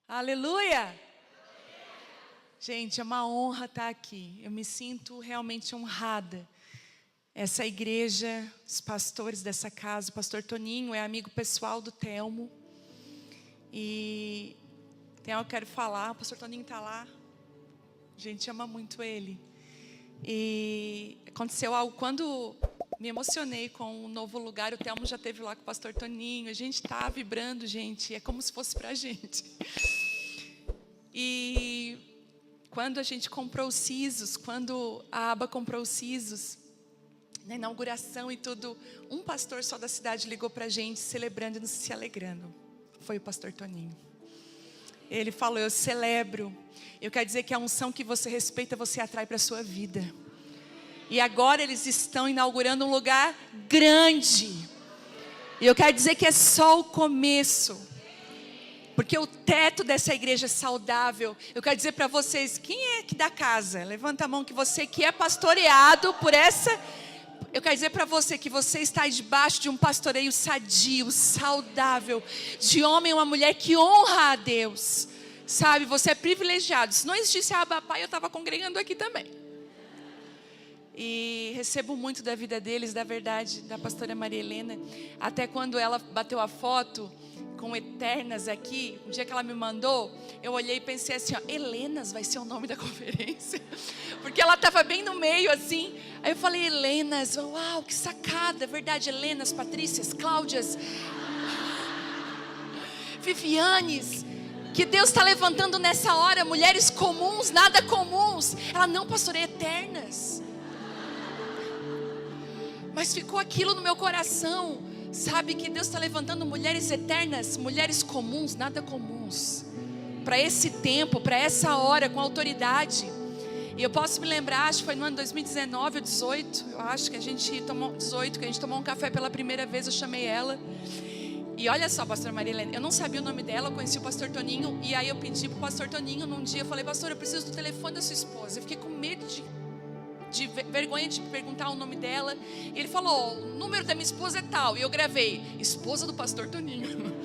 Aleluia! Gente, é uma honra estar aqui. Eu me sinto realmente honrada. Essa igreja, os pastores dessa casa, o pastor Toninho é amigo pessoal do Telmo. E tem algo que eu quero falar, o pastor Toninho está lá. A gente ama muito ele. E aconteceu algo, quando me emocionei com o novo lugar, o Telmo já esteve lá com o pastor Toninho. A gente está vibrando, gente, é como se fosse para a gente. E quando a gente comprou os sisos, quando a Aba comprou os sisos, na inauguração e tudo, um pastor só da cidade ligou para a gente, celebrando e se alegrando. Foi o pastor Toninho. Ele falou: eu celebro. Eu quero dizer que a unção que você respeita, você atrai para a sua vida. E agora eles estão inaugurando um lugar grande. E eu quero dizer que é só o começo. Porque o teto dessa igreja é saudável. Eu quero dizer para vocês, quem é que da casa? Levanta a mão que você que é pastoreado por essa. Eu quero dizer para você que você está debaixo de um pastoreio sadio, saudável, de homem ou uma mulher que honra a Deus. Sabe, você é privilegiado. Se não existisse a Aba Pai, eu estava congregando aqui também. E recebo muito da vida deles, da verdade, da pastora Maria Helena. Até quando ela bateu a foto com Eternas aqui, um dia que ela me mandou, eu olhei e pensei assim, ó, Helenas vai ser o nome da conferência. Porque ela estava bem no meio assim. Aí eu falei, Helenas, uau, que sacada, é verdade, Helenas, Patrícias, Cláudias, Vivianes, que Deus está levantando nessa hora, mulheres comuns, nada comuns. Ela não, pastora, é Eternas. Mas ficou aquilo no meu coração. Sabe que Deus está levantando mulheres eternas, mulheres comuns, nada comuns, para esse tempo, para essa hora, com autoridade. E eu posso me lembrar, acho que foi no ano 2019 ou 18, eu acho que a gente tomou 18, que a gente tomou um café pela primeira vez, eu chamei ela. E olha só, pastora Maria Helena, eu não sabia o nome dela, eu conheci o pastor Toninho, e aí eu pedi para o pastor Toninho num dia, eu falei, pastor, eu preciso do telefone da sua esposa. Eu fiquei com medo de vergonha de perguntar o nome dela. E ele falou, o número da minha esposa é tal. E eu gravei, esposa do pastor Toninho.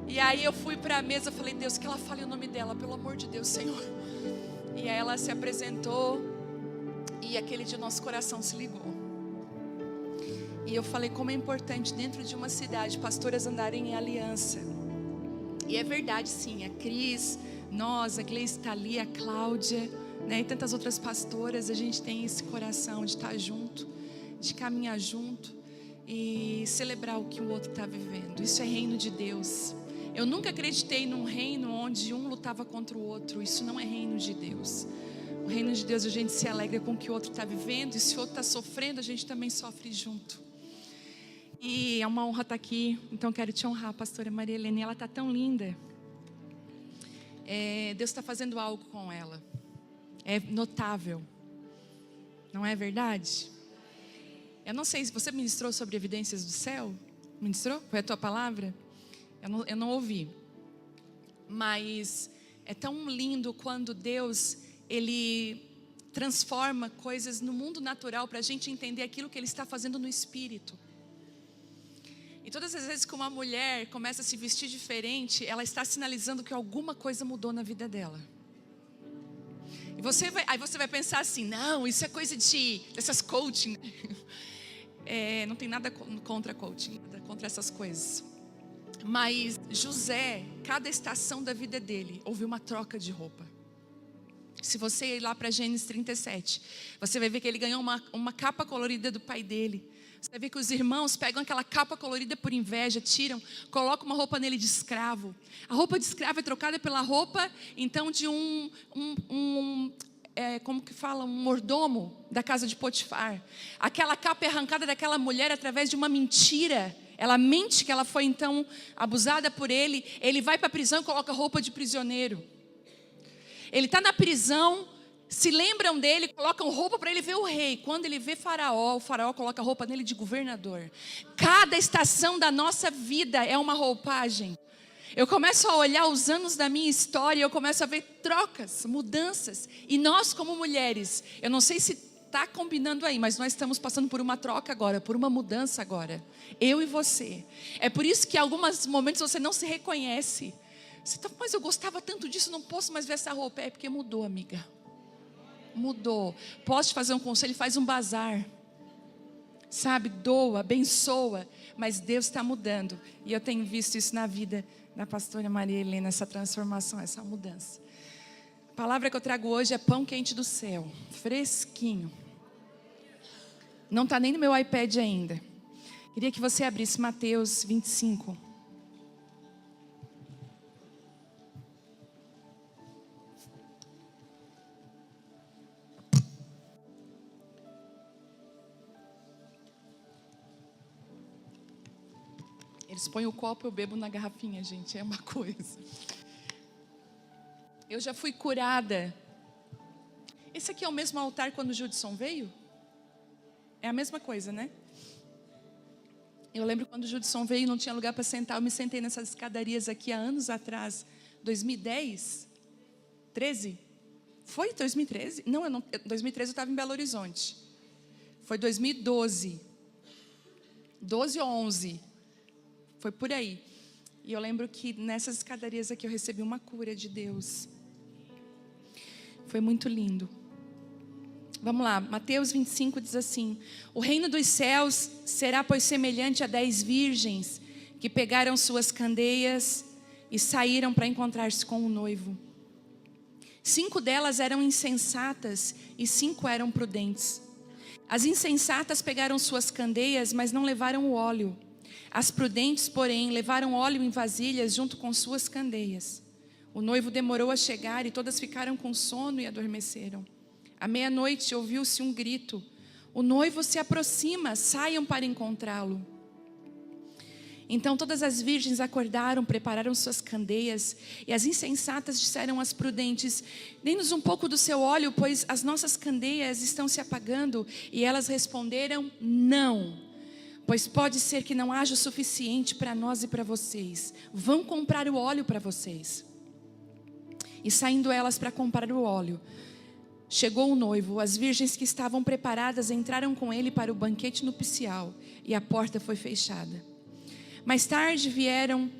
E aí eu fui para a mesa, falei, Deus, que ela fale o nome dela, pelo amor de Deus, Senhor. E aí ela se apresentou. E aquele dia o nosso coração se ligou. E eu falei, como é importante dentro de uma cidade pastoras andarem em aliança. E é verdade sim, a Cris, nós, a Gleice está ali, a Cláudia, né, e tantas outras pastoras, a gente tem esse coração de estar junto, de caminhar junto e celebrar o que o outro está vivendo. Isso é reino de Deus. Eu nunca acreditei num reino onde um lutava contra o outro. Isso não é reino de Deus. O reino de Deus, a gente se alegra com o que o outro está vivendo, e se o outro está sofrendo, a gente também sofre junto. E é uma honra estar aqui. Então quero te honrar, pastora Maria Helena. Ela está tão linda. Deus está fazendo algo com ela. É notável, não é verdade? Eu não sei se você ministrou sobre evidências do céu. Ministrou? Foi a tua palavra? Eu não ouvi. Mas é tão lindo quando Deus, Ele transforma coisas no mundo natural para a gente entender aquilo que Ele está fazendo no espírito. E todas as vezes que uma mulher começa a se vestir diferente, ela está sinalizando que alguma coisa mudou na vida dela. Aí você vai pensar assim, não, isso é coisa dessas coaching. Não tem nada contra coaching, nada contra essas coisas. Mas José, cada estação da vida dele, houve uma troca de roupa. Se você ir lá para Gênesis 37, você vai ver que ele ganhou uma capa colorida do pai dele. Você vai ver que os irmãos pegam aquela capa colorida por inveja, tiram, colocam uma roupa nele de escravo. A roupa de escravo é trocada pela roupa, então, de como que fala? Um mordomo da casa de Potifar. Aquela capa é arrancada daquela mulher através de uma mentira. Ela mente que ela foi, então, abusada por ele. Ele vai para a prisão e coloca roupa de prisioneiro. Ele está na prisão. Se lembram dele, colocam roupa para ele ver o rei. Quando ele vê Faraó, o Faraó coloca roupa nele de governador. Cada estação da nossa vida é uma roupagem. Eu começo a olhar os anos da minha história, eu começo a ver trocas, mudanças. E nós como mulheres, eu não sei se está combinando aí, mas nós estamos passando por uma troca agora, por uma mudança agora. Eu e você. É por isso que em alguns momentos você não se reconhece. Você tá, mas eu gostava tanto disso, não posso mais ver essa roupa. É porque mudou, amiga. Mudou. Posso te fazer um conselho? Faz um bazar. Sabe, doa, abençoa. Mas Deus está mudando. E eu tenho visto isso na vida da pastora Maria Helena, essa transformação, essa mudança. A palavra que eu trago hoje é pão quente do céu. Fresquinho. Não está nem no meu iPad ainda. Queria que você abrisse Mateus 25. Eles põem o copo, eu bebo na garrafinha, gente, é uma coisa. Eu já fui curada. Esse aqui é o mesmo altar quando o Judson veio? É a mesma coisa, né? Eu lembro quando o Judson veio e não tinha lugar para sentar. Eu me sentei nessas escadarias aqui há anos atrás. 2010? 13? Foi 2013? Não, 2013 eu estava em Belo Horizonte. Foi 2012. 12 ou 11. Foi por aí. E eu lembro que nessas escadarias aqui eu recebi uma cura de Deus. Foi muito lindo. Vamos lá, Mateus 25 diz assim: o reino dos céus será, pois, semelhante a 10 virgens que pegaram suas candeias e saíram para encontrar-se com o noivo. 5 delas eram insensatas e 5 eram prudentes. As insensatas pegaram suas candeias, mas não levaram o óleo. As prudentes, porém, levaram óleo em vasilhas junto com suas candeias. O noivo demorou a chegar e todas ficaram com sono e adormeceram. À meia-noite ouviu-se um grito: o noivo se aproxima, saiam para encontrá-lo. Então todas as virgens acordaram, prepararam suas candeias, e as insensatas disseram às prudentes: dê-nos um pouco do seu óleo, pois as nossas candeias estão se apagando. E elas responderam: não, pois pode ser que não haja o suficiente para nós e para vocês. Vão comprar o óleo para vocês. E saindo elas para comprar o óleo, chegou o noivo. As virgens que estavam preparadas entraram com ele para o banquete nupcial, e a porta foi fechada. Mais tarde vieram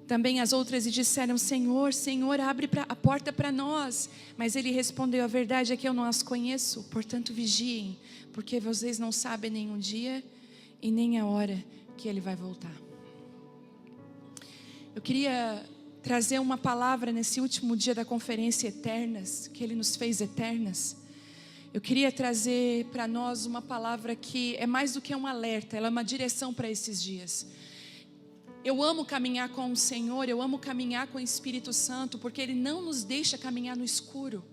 também as outras e disseram: Senhor, Senhor, abre a porta para nós. Mas ele respondeu: a verdade é que eu não as conheço, portanto vigiem, porque vocês não sabem nem o dia e nem a hora que ele vai voltar. Eu queria trazer uma palavra nesse último dia da conferência Eternas, que ele nos fez eternas. Eu queria trazer para nós uma palavra que é mais do que um alerta, ela é uma direção para esses dias. Eu amo caminhar com o Senhor, eu amo caminhar com o Espírito Santo, porque Ele não nos deixa caminhar no escuro.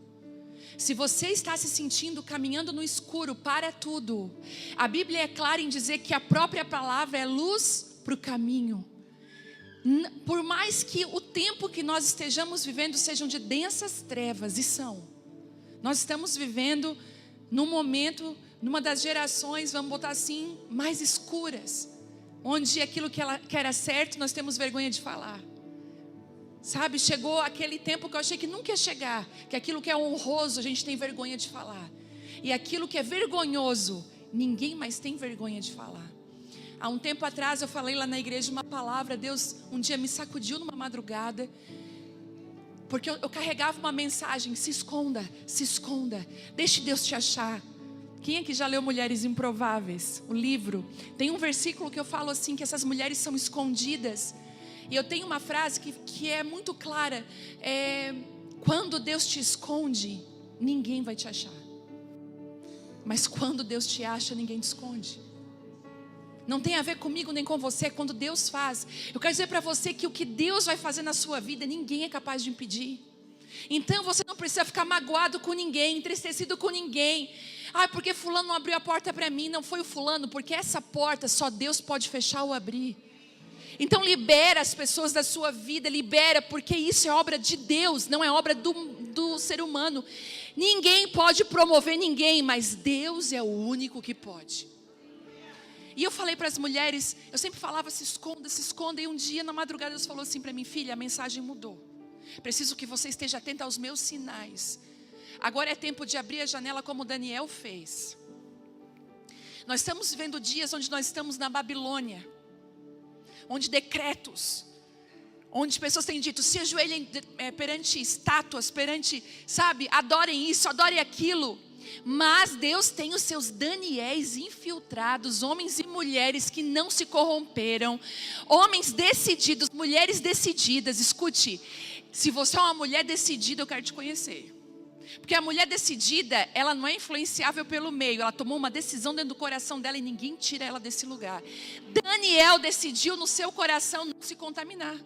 Se você está se sentindo caminhando no escuro, para tudo. A Bíblia é clara em dizer que a própria palavra é luz para o caminho. Por mais que o tempo que nós estejamos vivendo sejam de densas trevas, e são. Nós estamos vivendo num momento, numa das gerações, vamos botar assim, mais escuras. Onde aquilo que era certo, nós temos vergonha de falar. Sabe, chegou aquele tempo que eu achei que nunca ia chegar. Que aquilo que é honroso, a gente tem vergonha de falar. E aquilo que é vergonhoso, ninguém mais tem vergonha de falar. Há um tempo atrás eu falei lá na igreja uma palavra. Deus um dia me sacudiu numa madrugada. Porque eu carregava uma mensagem: se esconda, deixe Deus te achar. Quem aqui já leu Mulheres Improváveis? O livro. Tem um versículo que eu falo assim, que essas mulheres são escondidas. E eu tenho uma frase que é muito clara. Quando Deus te esconde, ninguém vai te achar. Mas quando Deus te acha, ninguém te esconde. Não tem a ver comigo nem com você, é quando Deus faz. Eu quero dizer para você que o que Deus vai fazer na sua vida, ninguém é capaz de impedir. Então você não precisa ficar magoado com ninguém, entristecido com ninguém. Porque fulano não abriu a porta para mim. Não foi o fulano, porque essa porta só Deus pode fechar ou abrir. Então libera as pessoas da sua vida, libera, porque isso é obra de Deus, não é obra do ser humano. Ninguém pode promover ninguém, mas Deus é o único que pode. E eu falei para as mulheres, eu sempre falava: se esconda. E um dia na madrugada Deus falou assim para mim: filha, a mensagem mudou. Preciso que você esteja atenta aos meus sinais. Agora é tempo de abrir a janela como Daniel fez. Nós estamos vivendo dias onde nós estamos na Babilônia, onde decretos, onde pessoas têm dito, se ajoelhem perante estátuas, perante, sabe, adorem isso, adorem aquilo. Mas Deus tem os seus Daniéis infiltrados, homens e mulheres que não se corromperam, homens decididos, mulheres decididas. Escute, se você é uma mulher decidida, eu quero te conhecer. Porque a mulher decidida, ela não é influenciável pelo meio, ela tomou uma decisão dentro do coração dela e ninguém tira ela desse lugar. Daniel decidiu no seu coração não se contaminar.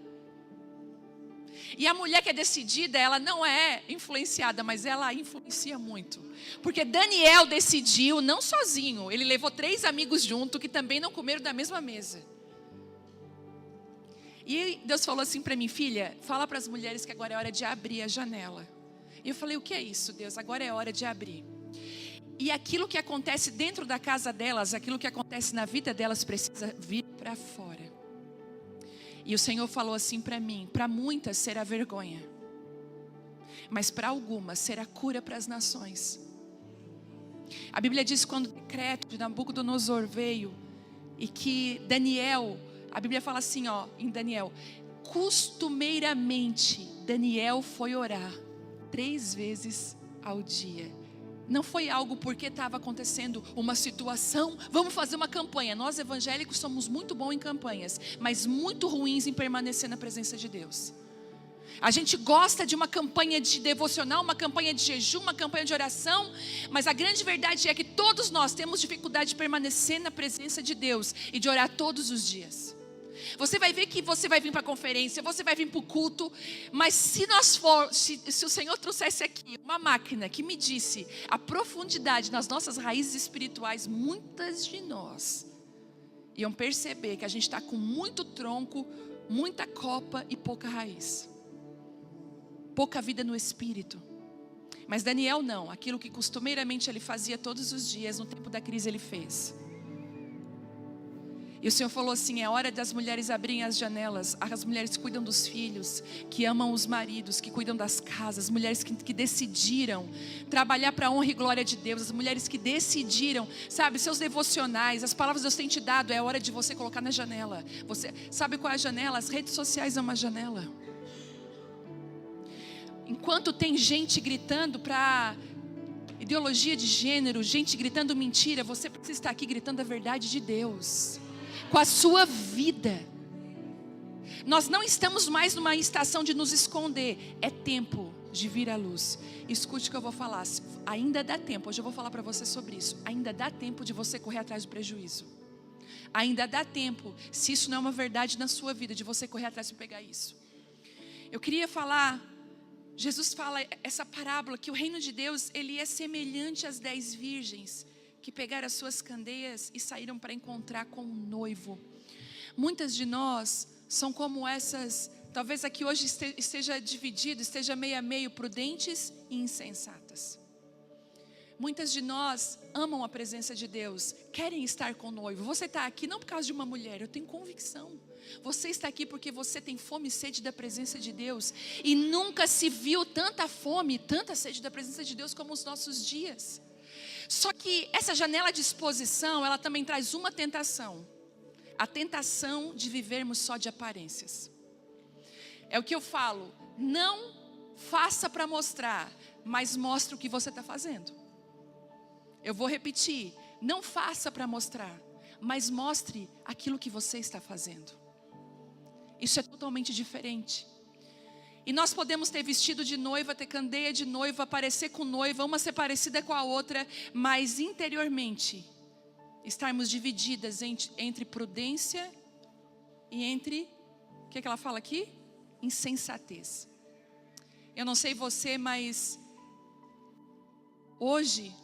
E a mulher que é decidida, ela não é influenciada, mas ela influencia muito. Porque Daniel decidiu, não sozinho, ele levou 3 amigos junto que também não comeram da mesma mesa. E Deus falou assim para mim, filha, fala para as mulheres que agora é hora de abrir a janela. E eu falei, o que é isso, Deus? Agora é hora de abrir. E aquilo que acontece dentro da casa delas, aquilo que acontece na vida delas, precisa vir para fora. E o Senhor falou assim para mim, para muitas será vergonha, mas para algumas será cura para as nações. A Bíblia diz que quando o decreto de Nabucodonosor veio, e que Daniel, a Bíblia fala assim, em Daniel, costumeiramente Daniel foi orar 3 vezes ao dia. Não foi algo porque estava acontecendo uma situação, vamos fazer uma campanha. Nós evangélicos somos muito bons em campanhas, mas muito ruins em permanecer na presença de Deus. A gente gosta de uma campanha de devocional, uma campanha de jejum, uma campanha de oração, mas a grande verdade é que todos nós temos dificuldade de permanecer na presença de Deus e de orar todos os dias. Você vai ver que você vai vir para a conferência, você vai vir para o culto, mas se o Senhor trouxesse aqui uma máquina que medisse a profundidade nas nossas raízes espirituais, muitas de nós iam perceber que a gente está com muito tronco, muita copa e pouca raiz, pouca vida no espírito. Mas Daniel não, aquilo que costumeiramente ele fazia todos os dias, no tempo da crise ele fez. E o Senhor falou assim, é hora das mulheres abrirem as janelas, as mulheres que cuidam dos filhos, que amam os maridos, que cuidam das casas, as mulheres que decidiram trabalhar para a honra e glória de Deus, as mulheres que decidiram, sabe, seus devocionais, as palavras que Deus tem te dado, é hora de você colocar na janela. Você sabe qual é a janela? As redes sociais é uma janela. Enquanto tem gente gritando para ideologia de gênero, gente gritando mentira, você precisa estar aqui gritando a verdade de Deus com a sua vida. Nós não estamos mais numa estação de nos esconder. É tempo de vir à luz. Escute o que eu vou falar. Ainda dá tempo. Hoje eu vou falar para você sobre isso. Ainda dá tempo de você correr atrás do prejuízo. Ainda dá tempo, se isso não é uma verdade na sua vida, de você correr atrás de pegar isso. Eu queria falar, Jesus fala essa parábola, que o reino de Deus, ele é semelhante às 10 virgens que pegaram as suas candeias e saíram para encontrar com o noivo. Muitas de nós são como essas, talvez aqui hoje esteja dividido, esteja meio a meio, prudentes e insensatas. Muitas de nós amam a presença de Deus, querem estar com o noivo. Você está aqui não por causa de uma mulher, eu tenho convicção. Você está aqui porque você tem fome e sede da presença de Deus. E nunca se viu tanta fome, tanta sede da presença de Deus como os nossos dias. Só que essa janela de exposição, ela também traz uma tentação. A tentação de vivermos só de aparências. É o que eu falo, não faça para mostrar, mas mostre o que você está fazendo. Eu vou repetir, não faça para mostrar, mas mostre aquilo que você está fazendo. Isso é totalmente diferente. E nós podemos ter vestido de noiva, ter candeia de noiva, aparecer com noiva, uma ser parecida com a outra, mas interiormente estarmos divididas entre prudência e entre, o que é que ela fala aqui? Insensatez. Eu não sei você, mas hoje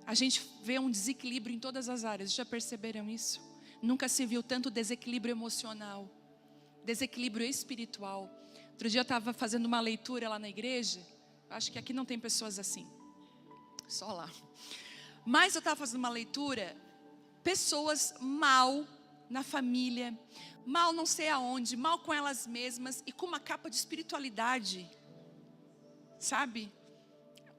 a gente vê um desequilíbrio em todas as áreas. Já perceberam isso? Nunca se viu tanto desequilíbrio emocional, desequilíbrio espiritual. Outro dia eu estava fazendo uma leitura lá na igreja. Acho que aqui não tem pessoas assim, só lá. Mas eu estava fazendo uma leitura, pessoas mal na família, mal não sei aonde, mal com elas mesmas e com uma capa de espiritualidade, sabe?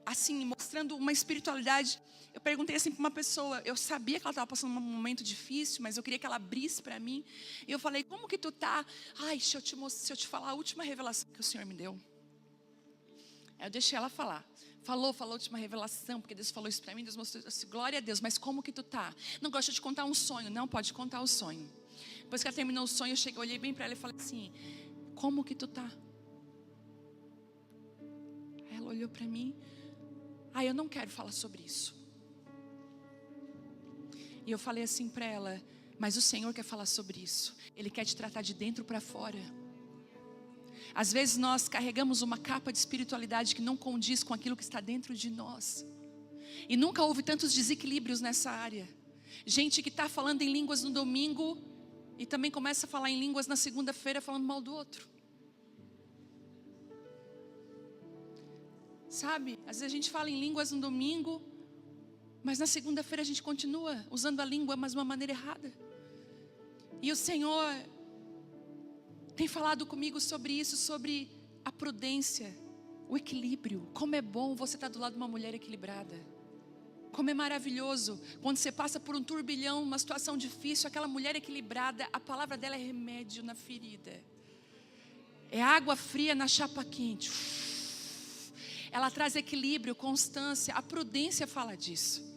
assim, mostrando uma espiritualidade. Eu perguntei assim para uma pessoa, eu sabia que ela estava passando um momento difícil, mas eu queria que ela abrisse para mim. E eu falei, como que tu tá? Ai, se eu te falar a última revelação que o Senhor me deu. Aí eu deixei ela falar. Falou a última revelação, porque Deus falou isso para mim, Deus mostrou, eu disse, glória a Deus, mas como que tu tá? Não, gosto de contar um sonho. Não, pode contar o sonho. Depois que ela terminou o sonho, eu olhei bem para ela e falei assim, como que tu tá? Aí ela olhou para mim, eu não quero falar sobre isso. E eu falei assim para ela, mas o Senhor quer falar sobre isso. Ele quer te tratar de dentro para fora. Às vezes nós carregamos uma capa de espiritualidade que não condiz com aquilo que está dentro de nós. E nunca houve tantos desequilíbrios nessa área. Gente que está falando em línguas no domingo e também começa a falar em línguas na segunda-feira falando mal do outro. Sabe, às vezes a gente fala em línguas no domingo, mas na segunda-feira a gente continua usando a língua, mas de uma maneira errada. E o Senhor tem falado comigo sobre isso, sobre a prudência, o equilíbrio. Como é bom você estar do lado de uma mulher equilibrada. Como é maravilhoso quando você passa por um turbilhão, uma situação difícil, aquela mulher equilibrada, a palavra dela é remédio na ferida. É água fria na chapa quente. Ela traz equilíbrio, constância. A prudência fala disso.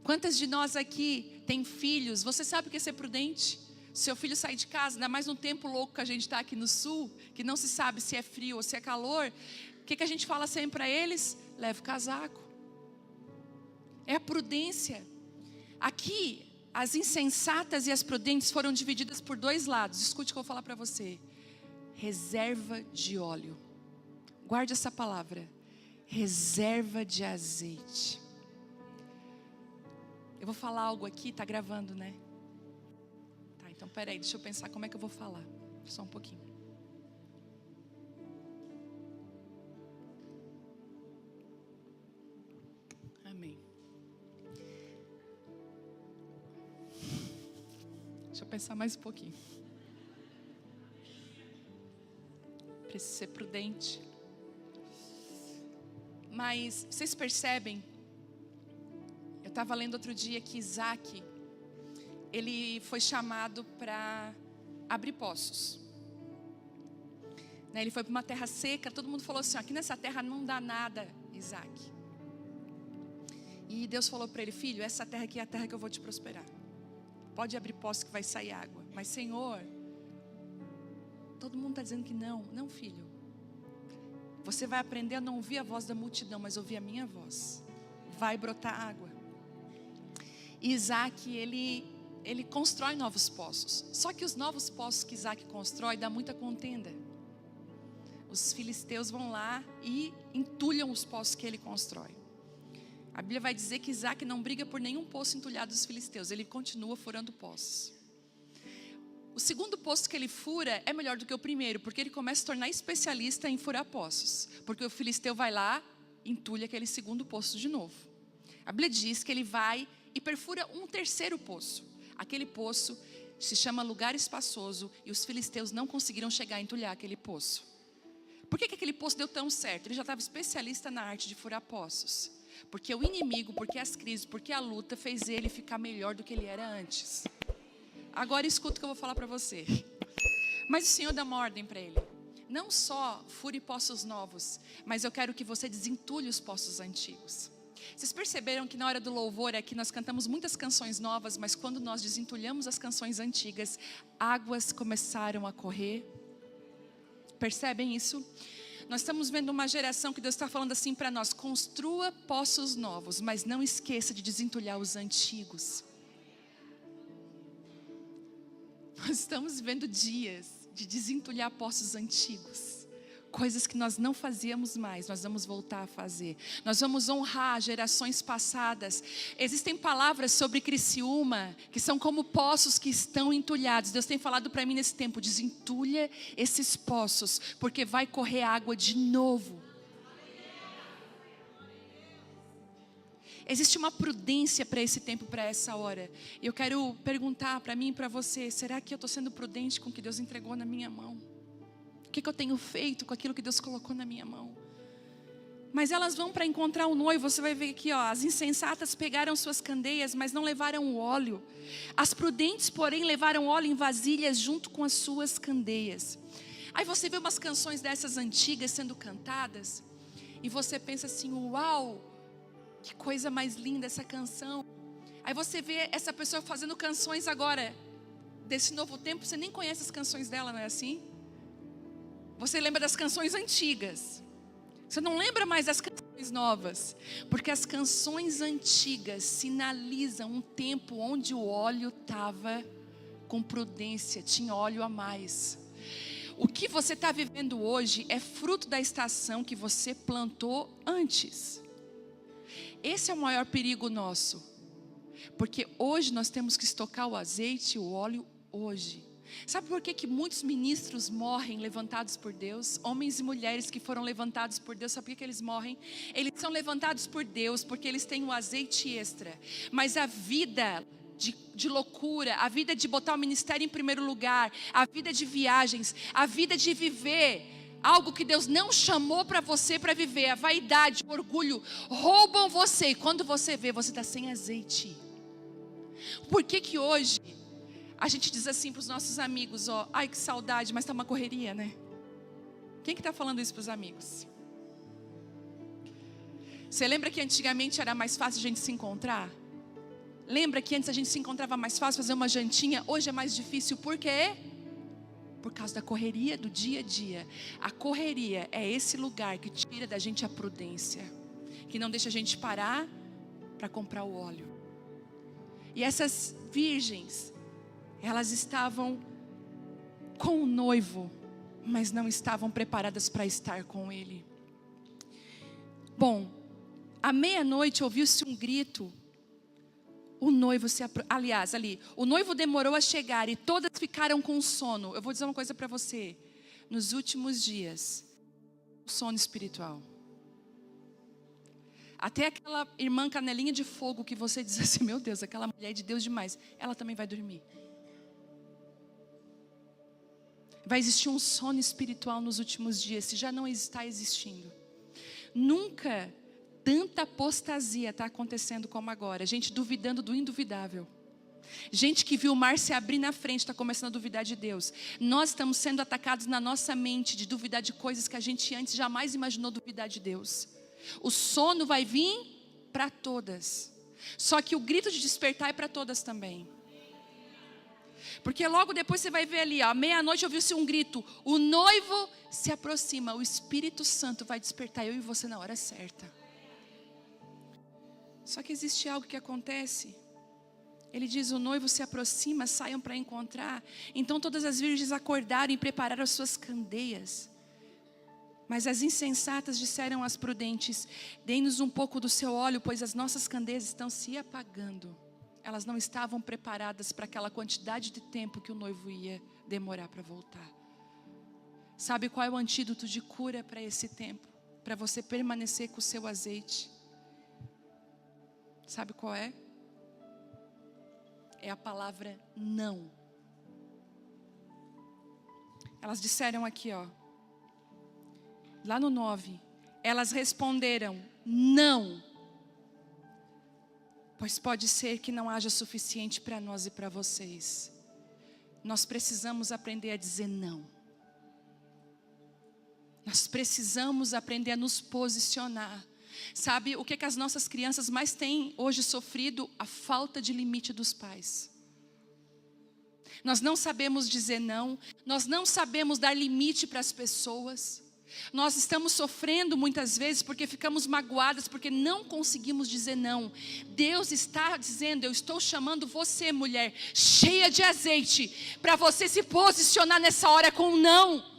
Quantas de nós aqui tem filhos? Você sabe o que é ser prudente? Seu filho sai de casa, ainda mais no tempo louco que a gente está aqui no sul, que não se sabe se é frio ou se é calor. O que a gente fala sempre para eles? Leve o casaco. É a prudência. Aqui, as insensatas e as prudentes foram divididas por dois lados. Escute o que eu vou falar para você. Reserva de óleo. Guarde essa palavra. Reserva de azeite. Eu vou falar algo aqui, está gravando, né? Tá, então peraí, deixa eu pensar como é que eu vou falar. Só um pouquinho. Amém. Deixa eu pensar mais um pouquinho. Preciso ser prudente. Mas vocês percebem? Eu estava lendo outro dia que Isaac, ele foi chamado para abrir poços. Ele foi para uma terra seca, todo mundo falou assim, aqui nessa terra não dá nada, Isaac. E Deus falou para ele, filho, essa terra aqui é a terra que eu vou te prosperar. Pode abrir poços que vai sair água. Mas Senhor, todo mundo está dizendo que não. Não, filho. Você vai aprender a não ouvir a voz da multidão, mas ouvir a minha voz. Vai brotar água. E Isaac, ele constrói novos poços. Só que os novos poços que Isaac constrói dá muita contenda. Os filisteus vão lá e entulham os poços que ele constrói. A Bíblia vai dizer que Isaac não briga por nenhum poço entulhado dos filisteus. Ele continua furando poços. O segundo poço que ele fura é melhor do que o primeiro, porque ele começa a se tornar especialista em furar poços. Porque o filisteu vai lá e entulha aquele segundo poço de novo. A Bíblia diz que ele vai e perfura um terceiro poço. Aquele poço se chama lugar espaçoso e os filisteus não conseguiram chegar a entulhar aquele poço. Por que aquele poço deu tão certo? Ele já estava especialista na arte de furar poços. Porque o inimigo, porque as crises, porque a luta fez ele ficar melhor do que ele era antes. Agora escuta o que eu vou falar para você. Mas o Senhor dá uma ordem para ele. Não só fure poços novos, mas eu quero que você desentulhe os poços antigos. Vocês perceberam que na hora do louvor aqui nós cantamos muitas canções novas, mas quando nós desentulhamos as canções antigas, águas começaram a correr? Percebem isso? Nós estamos vendo uma geração que Deus está falando assim para nós: construa poços novos, mas não esqueça de desentulhar os antigos. Nós estamos vivendo dias de desentulhar poços antigos. Coisas que nós não fazíamos mais, nós vamos voltar a fazer. Nós vamos honrar gerações passadas. Existem palavras sobre Criciúma que são como poços que estão entulhados. Deus tem falado para mim nesse tempo: desentulha esses poços, porque vai correr água de novo. Existe uma prudência para esse tempo, para essa hora. E eu quero perguntar para mim e para você: será que eu estou sendo prudente com o que Deus entregou na minha mão? O que eu tenho feito com aquilo que Deus colocou na minha mão? Mas elas vão para encontrar o noivo. Você vai ver aqui, ó, as insensatas pegaram suas candeias, mas não levaram o óleo. As prudentes, porém, levaram óleo em vasilhas junto com as suas candeias. Aí você vê umas canções dessas antigas sendo cantadas, e você pensa assim, uau, que coisa mais linda essa canção. Aí você vê essa pessoa fazendo canções agora, desse novo tempo, você nem conhece as canções dela, não é assim? Você lembra das canções antigas. Você não lembra mais das canções novas, porque as canções antigas sinalizam um tempo onde o óleo estava com prudência, tinha óleo a mais. O que você está vivendo hoje é fruto da estação que você plantou antes. Esse é o maior perigo nosso, porque hoje nós temos que estocar o azeite e o óleo hoje. Sabe por que muitos ministros morrem levantados por Deus? Homens e mulheres que foram levantados por Deus, sabe por que eles morrem? Eles são levantados por Deus porque eles têm o azeite extra. Mas a vida de loucura, a vida de botar o ministério em primeiro lugar, a vida de viagens, a vida de viver algo que Deus não chamou para você para viver, a vaidade, o orgulho, roubam você. E quando você vê, você está sem azeite. Por que hoje a gente diz assim para os nossos amigos, ó, ai que saudade, mas está uma correria, né? Quem que está falando isso para os amigos? Você lembra que antigamente era mais fácil a gente se encontrar? Lembra que antes a gente se encontrava mais fácil fazer uma jantinha? Hoje é mais difícil, por quê? Por causa da correria do dia a dia. A correria é esse lugar que tira da gente a prudência, que não deixa a gente parar para comprar o óleo. E essas virgens, elas estavam com o noivo, mas não estavam preparadas para estar com ele. Bom, à meia-noite ouviu-se um grito. O noivo o noivo demorou a chegar e todas ficaram com sono. Eu vou dizer uma coisa para você. Nos últimos dias, o sono espiritual. Até aquela irmã canelinha de fogo que você diz assim, meu Deus, aquela mulher é de Deus demais, ela também vai dormir. Vai existir um sono espiritual nos últimos dias, se já não está existindo. Nunca tanta apostasia está acontecendo como agora. Gente duvidando do induvidável. Gente que viu o mar se abrir na frente, está começando a duvidar de Deus. Nós estamos sendo atacados na nossa mente de duvidar de coisas que a gente antes jamais imaginou duvidar de Deus. O sono vai vir para todas. Só que o grito de despertar é para todas também. Porque logo depois você vai ver ali, à meia-noite ouviu-se um grito. O noivo se aproxima, o Espírito Santo vai despertar eu e você na hora certa. Só que existe algo que acontece. Ele diz, o noivo se aproxima, saiam para encontrar. Então todas as virgens acordaram e prepararam as suas candeias. Mas as insensatas disseram às prudentes, dê-nos um pouco do seu óleo, pois as nossas candeias estão se apagando. Elas não estavam preparadas para aquela quantidade de tempo que o noivo ia demorar para voltar. Sabe qual é o antídoto de cura para esse tempo? Para você permanecer com o seu azeite. Sabe qual é? É a palavra não. Elas disseram aqui, ó. Lá no 9. Elas responderam, não. Pois pode ser que não haja suficiente para nós e para vocês. Nós precisamos aprender a dizer não. Nós precisamos aprender a nos posicionar. Sabe o que as nossas crianças mais têm hoje sofrido? A falta de limite dos pais. Nós não sabemos dizer não. Nós não sabemos dar limite para as pessoas. Nós estamos sofrendo muitas vezes porque ficamos magoadas, porque não conseguimos dizer não. Deus está dizendo, eu estou chamando você, mulher, cheia de azeite, para você se posicionar nessa hora com não.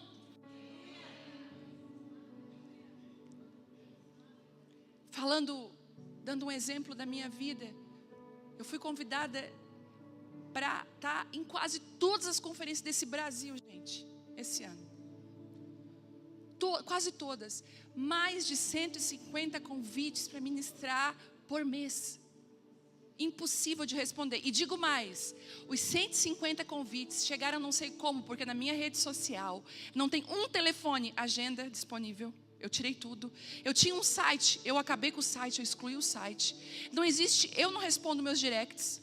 Dando um exemplo da minha vida, eu fui convidada para estar em quase todas as conferências desse Brasil, gente, esse ano. Quase todas. Mais de 150 convites para ministrar por mês. Impossível de responder. E digo mais, os 150 convites chegaram não sei como, porque na minha rede social não tem um telefone, agenda disponível. Eu tirei tudo. Eu tinha um site, eu acabei com o site, eu excluí o site. Não existe, eu não respondo meus directs.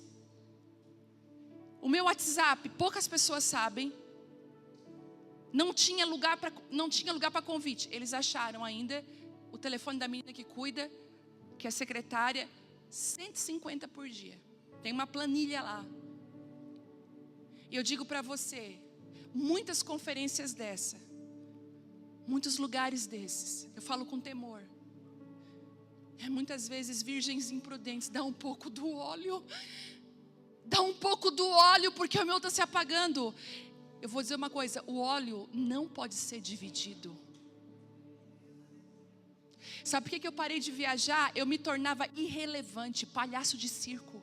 O meu WhatsApp, poucas pessoas sabem. Não tinha lugar para convite. Eles acharam ainda o telefone da menina que cuida, que é secretária, 150 por dia. Tem uma planilha lá. E eu digo para você, muitas conferências dessa, muitos lugares desses, eu falo com temor. Muitas vezes virgens imprudentes, dá um pouco do óleo. Dá um pouco do óleo, porque o meu está se apagando. Eu vou dizer uma coisa, o óleo não pode ser dividido. Sabe por que eu parei de viajar? Eu me tornava irrelevante, palhaço de circo.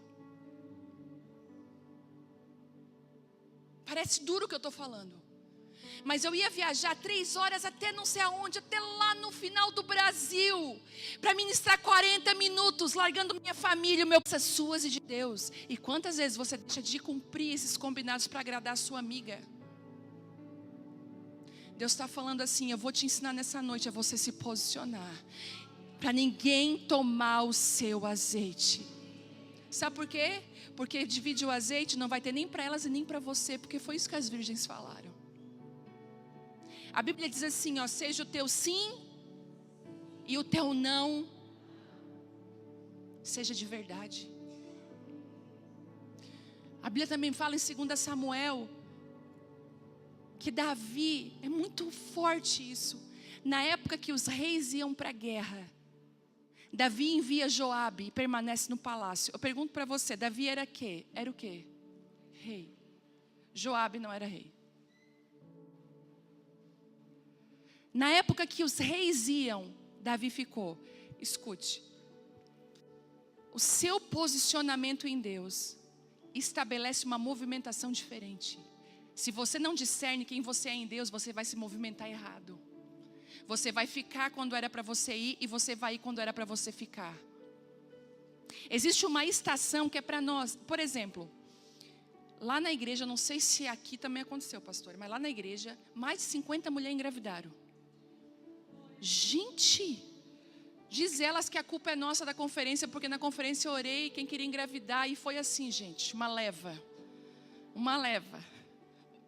Parece duro o que eu estou falando. Mas eu ia viajar 3 horas até não sei aonde, até lá no final do Brasil, para ministrar 40 minutos, largando minha família, coisas suas e de Deus. E quantas vezes você deixa de cumprir esses combinados para agradar a sua amiga? Deus está falando assim, eu vou te ensinar nessa noite a você se posicionar, para ninguém tomar o seu azeite. Sabe por quê? Porque divide o azeite, não vai ter nem para elas e nem para você, porque foi isso que as virgens falaram. A Bíblia diz assim, ó, seja o teu sim e o teu não seja de verdade. A Bíblia também fala em 2 Samuel que Davi, é muito forte isso. Na época que os reis iam para a guerra, Davi envia Joabe e permanece no palácio. Eu pergunto para você, Davi era quê? Era o quê? Rei. Joabe não era rei. Na época que os reis iam, Davi ficou. Escute. O seu posicionamento em Deus estabelece uma movimentação diferente. Se você não discerne quem você é em Deus, você vai se movimentar errado. Você vai ficar quando era para você ir e você vai ir quando era para você ficar. Existe uma estação que é para nós. Por exemplo, lá na igreja, não sei se aqui também aconteceu, pastor, mas lá na igreja, mais de 50 mulheres engravidaram. Gente, diz elas que a culpa é nossa da conferência, porque na conferência eu orei quem queria engravidar e foi assim, gente, uma leva.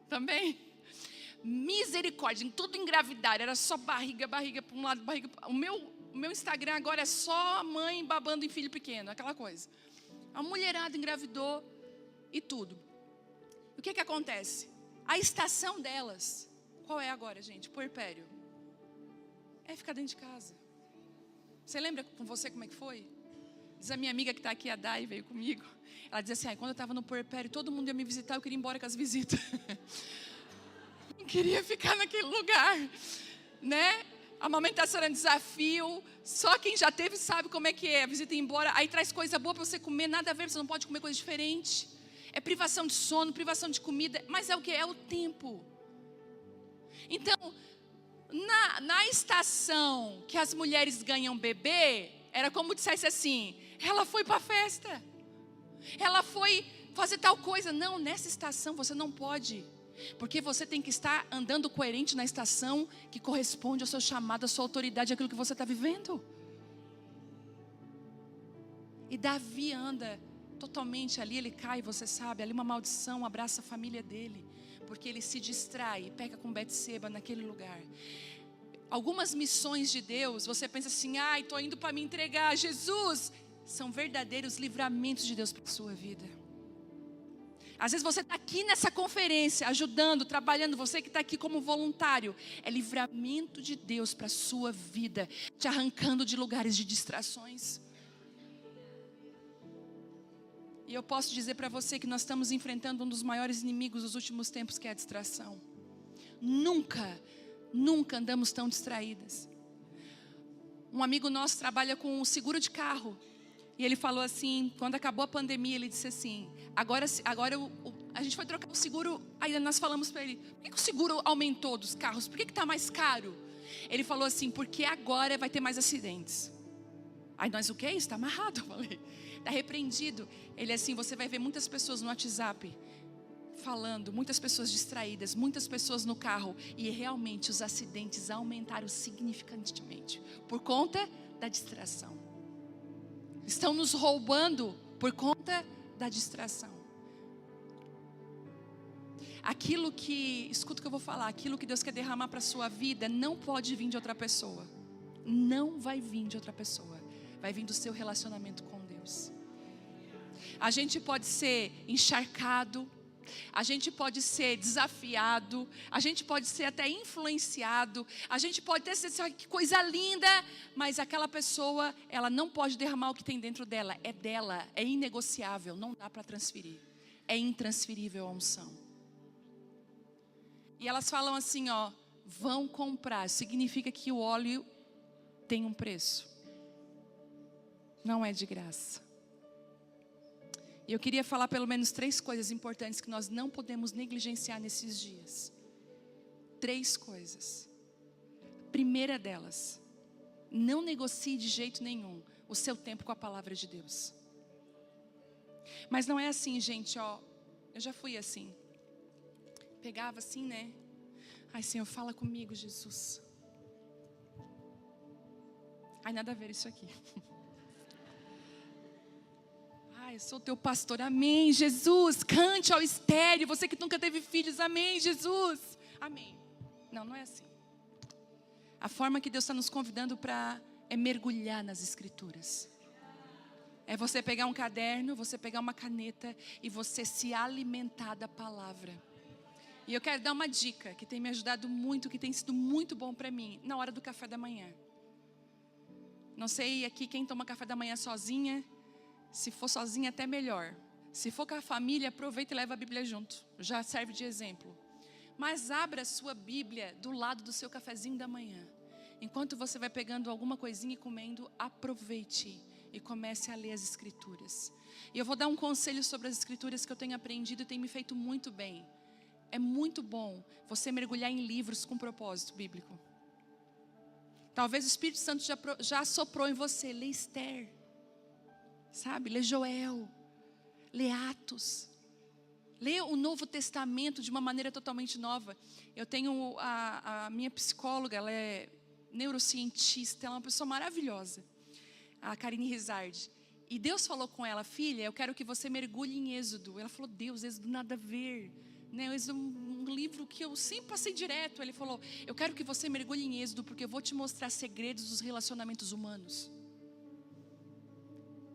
Também. Misericórdia, em tudo engravidar, era só barriga para um lado, barriga. O meu Instagram agora é só a mãe babando em filho pequeno, aquela coisa. A mulherada engravidou e tudo. O que acontece? A estação delas, qual é agora, gente? Puerpério. É ficar dentro de casa. Você lembra com você como é que foi? Diz a minha amiga que está aqui, a Dai, veio comigo. Ela diz assim, quando eu estava no puerpério, todo mundo ia me visitar, eu queria ir embora com as visitas. Não queria ficar naquele lugar, né? A amamentação era um desafio. Só quem já teve sabe como é que é. A visita ir embora, aí traz coisa boa para você comer, nada a ver, você não pode comer coisa diferente. É privação de sono, privação de comida, mas é o que? É o tempo. Então, na estação que as mulheres ganham bebê, era como dissesse assim, ela foi para a festa, ela foi fazer tal coisa. Não, nessa estação você não pode, porque você tem que estar andando coerente na estação que corresponde ao seu chamado, à sua autoridade, àquilo que você está vivendo. E Davi anda totalmente ali, ele cai, você sabe, ali uma maldição abraça a família dele, porque ele se distrai, peca com Betseba naquele lugar. Algumas missões de Deus, você pensa assim, estou indo para me entregar a Jesus, são verdadeiros livramentos de Deus para a sua vida. Às vezes você está aqui nessa conferência, ajudando, trabalhando, você que está aqui como voluntário, é livramento de Deus para a sua vida, te arrancando de lugares de distrações. E eu posso dizer para você que nós estamos enfrentando um dos maiores inimigos dos últimos tempos, que é a distração. Nunca andamos tão distraídas. Um amigo nosso trabalha com seguro de carro. E ele falou assim, quando acabou a pandemia, ele disse assim, agora a gente foi trocar o seguro, aí nós falamos para ele, por que o seguro aumentou dos carros? Por que está mais caro? Ele falou assim, porque agora vai ter mais acidentes. Aí nós, o que é isso? Está amarrado, eu falei. Está repreendido. Ele assim, você vai ver muitas pessoas no WhatsApp falando, muitas pessoas distraídas, muitas pessoas no carro, e realmente os acidentes aumentaram significativamente por conta da distração. Estão nos roubando por conta da distração. Aquilo que, escuta o que eu vou falar, aquilo que Deus quer derramar para a sua vida não pode vir de outra pessoa. Não vai vir de outra pessoa. Vai vir do seu relacionamento com Deus. A gente pode ser encharcado, a gente pode ser desafiado, a gente pode ser até influenciado, a gente pode até ser, que coisa linda, mas aquela pessoa, ela não pode derramar o que tem dentro dela, é inegociável, não dá para transferir, é intransferível a unção. E elas falam assim, ó, vão comprar, significa que o óleo tem um preço, não é de graça. E eu queria falar pelo menos 3 coisas importantes que nós não podemos negligenciar nesses dias. 3 coisas. Primeira delas, não negocie de jeito nenhum o seu tempo com a palavra de Deus. Mas não é assim, gente, ó. Eu já fui assim. Pegava assim, né? Ai, Senhor, fala comigo, Jesus. Ai, nada a ver isso aqui. Eu sou teu pastor, amém, Jesus. Cante ao estéreo, você que nunca teve filhos, amém, Jesus, amém. Não é assim. A forma que Deus está nos convidando para é mergulhar nas escrituras. É você pegar um caderno, você pegar uma caneta e você se alimentar da palavra. E eu quero dar uma dica que tem me ajudado muito, que tem sido muito bom para mim, na hora do café da manhã. Não sei aqui quem toma café da manhã sozinha. Se for sozinha, até melhor. Se for com a família, aproveita e leva a Bíblia junto. Já serve de exemplo. Mas abra a sua Bíblia do lado do seu cafezinho da manhã. Enquanto você vai pegando alguma coisinha e comendo, aproveite e comece a ler as Escrituras. E eu vou dar um conselho sobre as Escrituras que eu tenho aprendido e tem me feito muito bem. É muito bom você mergulhar em livros com propósito bíblico. Talvez o Espírito Santo já soprou em você. Lê Esther. Sabe, lê Joel, lê Atos, lê o Novo Testamento de uma maneira totalmente nova. Eu tenho a minha psicóloga, ela é neurocientista, ela é uma pessoa maravilhosa, a Karine Rizardi. E Deus falou com ela, filha, eu quero que você mergulhe em Êxodo. Ela falou, Deus, Êxodo nada a ver, né? Êxodo é um livro que eu sempre passei direto. Ele falou, eu quero que você mergulhe em Êxodo, porque eu vou te mostrar segredos dos relacionamentos humanos.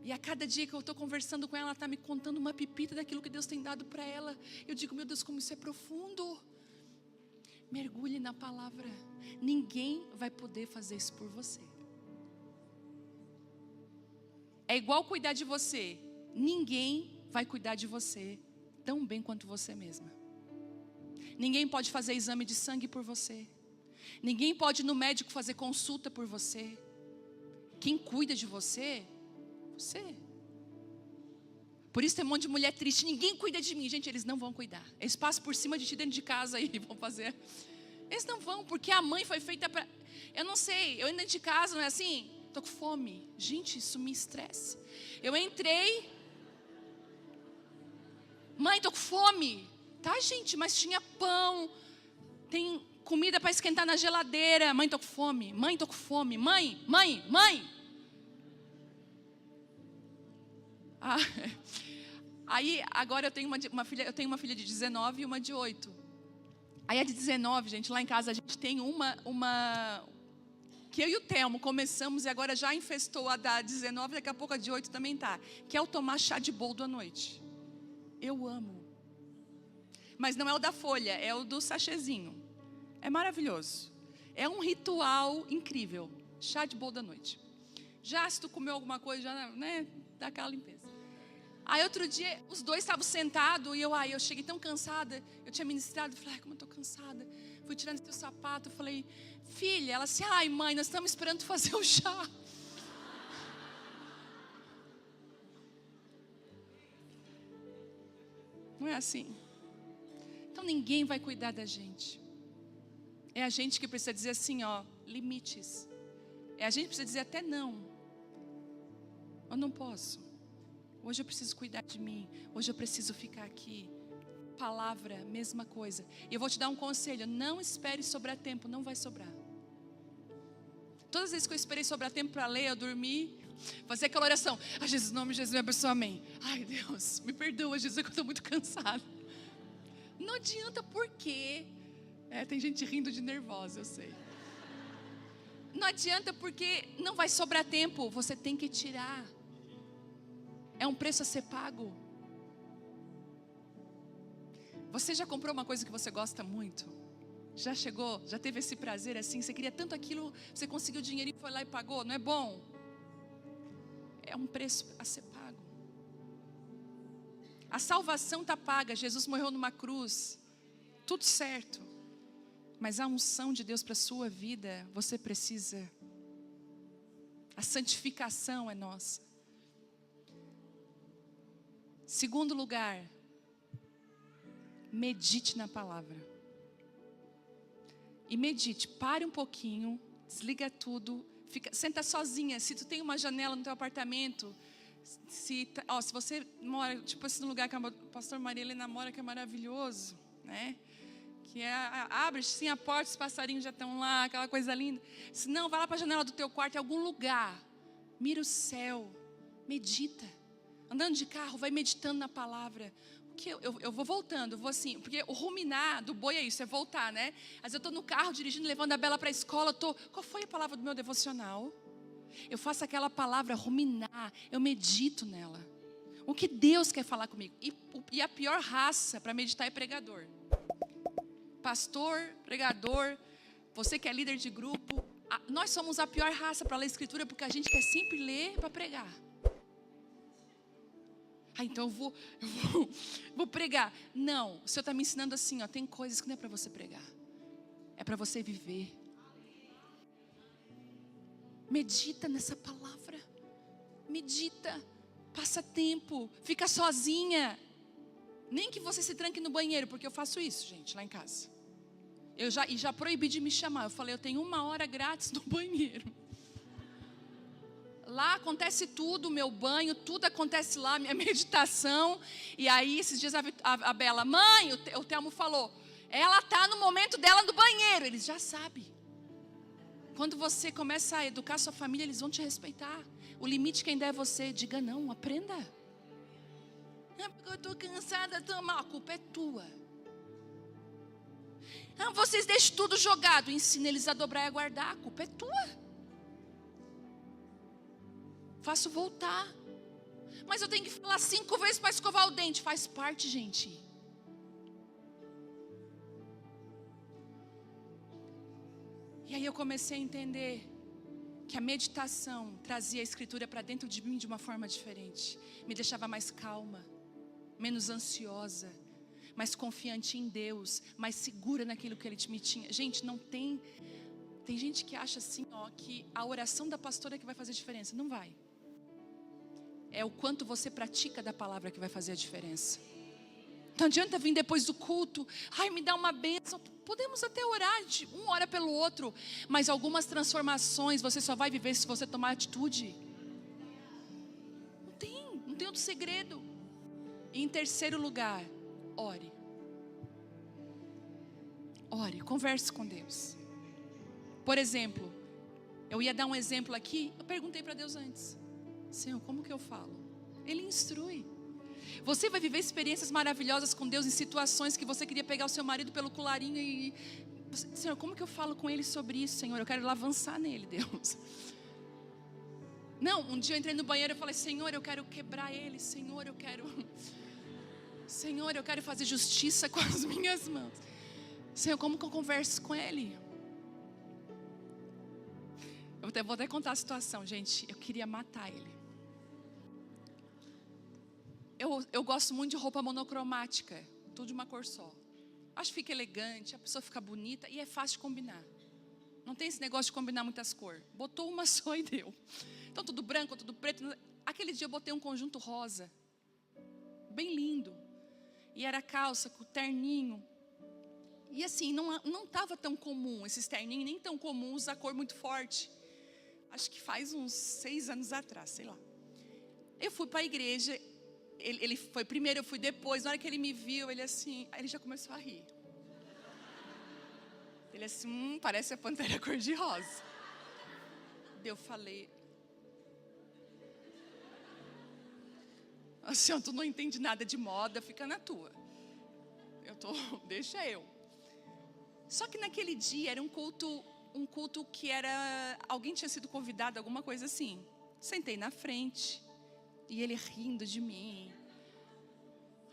E a cada dia que eu estou conversando com ela, ela está me contando uma pipita daquilo que Deus tem dado para ela. Eu digo, meu Deus, como isso é profundo. Mergulhe na palavra. Ninguém vai poder fazer isso por você. É igual cuidar de você. Ninguém vai cuidar de você tão bem quanto você mesma. Ninguém pode fazer exame de sangue por você. Ninguém pode ir no médico fazer consulta por você. Quem cuida de você... você. Por isso tem um monte de mulher triste. Ninguém cuida de mim. Gente, eles não vão cuidar. Eles passam por cima de ti dentro de casa e vão fazer. Eles não vão, porque a mãe foi feita para... Eu não sei, eu indo dentro de casa, não é assim? Estou com fome. Gente, isso me estressa. Eu entrei. Mãe, estou com fome. Tá, gente, mas tinha pão. Tem comida para esquentar na geladeira. Mãe, estou com fome. Mãe, estou com fome. Mãe. Aí agora eu tenho uma filha de 19 e uma de 8. Aí a de 19, gente, lá em casa a gente tem uma que eu e o Telmo começamos e agora já infestou a da 19, daqui a pouco a de 8 também tá, que é o tomar chá de boldo à noite. Eu amo. Mas não é o da folha, é o do sachêzinho. É maravilhoso. É um ritual incrível. Chá de boldo à noite. Já se tu comeu alguma coisa, já, né, dá aquela limpeza. Aí outro dia, os dois estavam sentados e eu cheguei tão cansada. Eu tinha ministrado, falei, ai, como eu estou cansada. Fui tirando teu sapato, falei, filha, ela assim, ai mãe, nós estamos esperando tu fazer o chá. Não é assim. Então ninguém vai cuidar da gente. É a gente que precisa dizer assim, ó, limites. É a gente que precisa dizer até não. Eu não posso. Hoje eu preciso cuidar de mim. Hoje eu preciso ficar aqui. palavra, mesma coisa. E eu vou te dar um conselho: não espere sobrar tempo, não vai sobrar. Todas as vezes que eu esperei sobrar tempo para ler, eu dormi, fazia aquela oração: ai, Jesus, em nome de Jesus, me abençoa, amém. Ai, Deus, me perdoa, Jesus, é que eu estou muito cansado. Não adianta, porque tem gente rindo de nervosa, eu sei. Não adianta, porque não vai sobrar tempo, você tem que tirar. É um preço a ser pago. Você já comprou uma coisa que você gosta muito? Já chegou? Já teve esse prazer assim? Você queria tanto aquilo, você conseguiu o dinheiro e foi lá e pagou? Não é bom? É um preço a ser pago. A salvação está paga. Jesus morreu numa cruz. Tudo certo. Mas a unção de Deus para a sua vida, você precisa. A santificação é nossa. Segundo lugar, medite na palavra. E medite, pare um pouquinho, desliga tudo, senta sozinha. Se tu tem uma janela no teu apartamento, se você mora, tipo assim, no lugar que a pastor Maria Helena mora, que é maravilhoso, né? Que abre sim a porta, os passarinhos já estão lá, aquela coisa linda. Se não, vai lá para a janela do teu quarto, em algum lugar, mira o céu, medita. Andando de carro, vai meditando na palavra. Eu vou voltando, vou assim, porque o ruminar do boi é isso, é voltar, né? Mas eu estou no carro dirigindo, levando a Bela para a escola, qual foi a palavra do meu devocional? Eu faço aquela palavra ruminar, eu medito nela. O que Deus quer falar comigo? E a pior raça para meditar é pregador. Pastor, pregador, você que é líder de grupo, nós somos a pior raça para ler a escritura, porque a gente quer sempre ler para pregar. Então eu vou pregar. Não, o Senhor está me ensinando assim, tem coisas que não é para você pregar, é para você viver. Medita nessa palavra. Medita, passa tempo, fica sozinha. Nem que você se tranque no banheiro, porque eu faço isso, gente, lá em casa. Eu já proibi de me chamar. Eu falei, eu tenho 1 hora grátis no banheiro. Lá acontece tudo, meu banho, tudo acontece lá, minha meditação. E aí, esses dias a Bela, mãe, o Telmo falou, ela está no momento dela no banheiro. Eles já sabem. Quando você começa a educar sua família, eles vão te respeitar. O limite quem der é você. Diga não, aprenda. Porque eu estou cansada, estou mal. A culpa é tua. Vocês deixam tudo jogado. Ensina eles a dobrar e a guardar. A culpa é tua. Faço voltar. Mas eu tenho que falar 5 vezes para escovar o dente. Faz parte, gente. E aí eu comecei a entender que a meditação trazia a escritura para dentro de mim de uma forma diferente. Me deixava mais calma, menos ansiosa, mais confiante em Deus, mais segura naquilo que Ele me tinha. Gente, não tem gente que acha assim, que a oração da pastora é que vai fazer diferença. Não vai. É o quanto você pratica da palavra que vai fazer a diferença. Não adianta vir depois do culto, me dá uma bênção. Podemos até orar, um ora pelo outro, mas algumas transformações você só vai viver se você tomar atitude. Não tem outro segredo. E em terceiro lugar, ore. Ore, converse com Deus. Por exemplo, eu ia dar um exemplo aqui, eu perguntei para Deus antes: Senhor, como que eu falo? Ele instrui. Você vai viver experiências maravilhosas com Deus em situações que você queria pegar o seu marido pelo colarinho e... Senhor, como que eu falo com ele sobre isso, Senhor? Eu quero avançar nele, Deus. Não, um dia eu entrei no banheiro e falei: Senhor, eu quero quebrar ele. Senhor, eu quero fazer justiça com as minhas mãos. Senhor, como que eu converso com ele? Eu vou até contar a situação, gente. Eu queria matar ele. Eu gosto muito de roupa monocromática, tudo de uma cor só. Acho que fica elegante, a pessoa fica bonita e é fácil de combinar. Não tem esse negócio de combinar muitas cores. Botou uma só e deu. Então tudo branco, tudo preto. Aquele dia eu botei um conjunto rosa, bem lindo. E era calça com terninho. E assim, não estava tão comum esses terninhos, nem tão comum usar cor muito forte. Acho que faz uns 6 anos atrás, sei lá. Eu fui para a igreja ele foi primeiro, eu fui depois. Na hora que ele me viu, ele assim, aí ele já começou a rir. Ele assim, parece a pantera cor-de-rosa. Eu falei, assim, tu não entende nada de moda, fica na tua. Deixa eu. Só que naquele dia era um culto que era, alguém tinha sido convidado, alguma coisa assim. Sentei na frente e ele rindo de mim.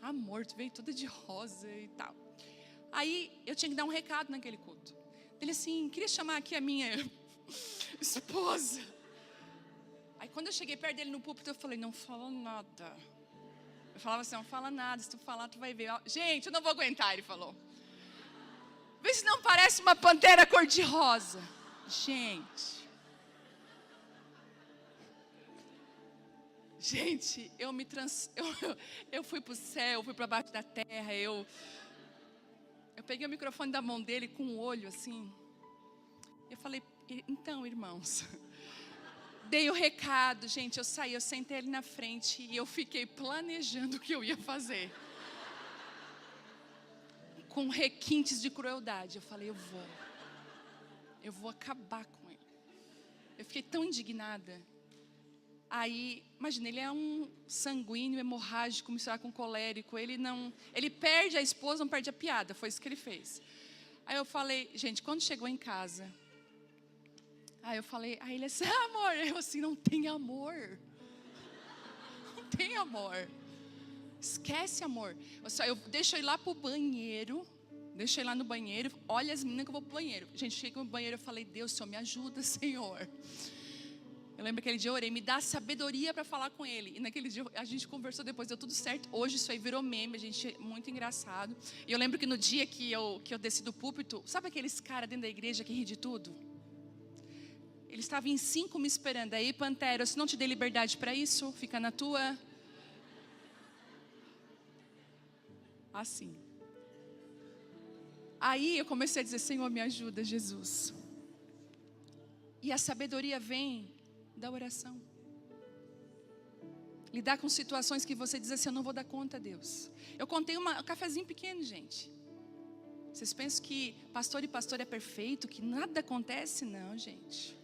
Amor, tu veio toda de rosa e tal. Aí eu tinha que dar um recado naquele culto. Ele assim, queria chamar aqui a minha esposa. Aí quando eu cheguei perto dele no púlpito, eu falei, não fala nada. Eu falava assim, não fala nada, se tu falar tu vai ver. Gente, eu não vou aguentar, ele falou. Vê se não parece uma pantera cor-de-rosa. Gente, eu fui para o céu, fui para baixo da terra, eu peguei o microfone da mão dele com o olho assim. Eu falei, então, irmãos, dei o recado, gente, eu saí, eu sentei ali na frente e eu fiquei planejando o que eu ia fazer. Com requintes de crueldade. Eu falei, eu vou acabar com ele. Eu fiquei tão indignada. Aí, imagina, ele é um sanguíneo, hemorrágico, misturado com colérico. Ele perde a esposa, não perde a piada. Foi isso que ele fez. Aí eu falei, gente, quando chegou em casa, aí ele assim, amor, eu assim, não tem amor. Não tem amor. Esquece, amor. Eu deixo eu ir lá pro banheiro. Deixa eu ir lá no banheiro. Olha as meninas que eu vou pro banheiro. Gente, cheguei no banheiro, eu falei, Deus, Senhor, me ajuda, Senhor. Eu lembro que aquele dia eu orei, me dá sabedoria para falar com ele. E naquele dia a gente conversou depois, deu tudo certo. Hoje isso aí virou meme, a gente, muito engraçado. E eu lembro que no dia que eu desci do púlpito, sabe aqueles caras dentro da igreja que ri de tudo? Ele estava em 5 me esperando. Aí, Pantera, se não te dei liberdade para isso, fica na tua. Assim. Aí eu comecei a dizer, Senhor, me ajuda, Jesus. E a sabedoria vem da oração. Lidar com situações que você diz assim, eu não vou dar conta, Deus. Eu contei um cafezinho pequeno, gente. Vocês pensam que pastor e pastor é perfeito, que nada acontece? Não, gente.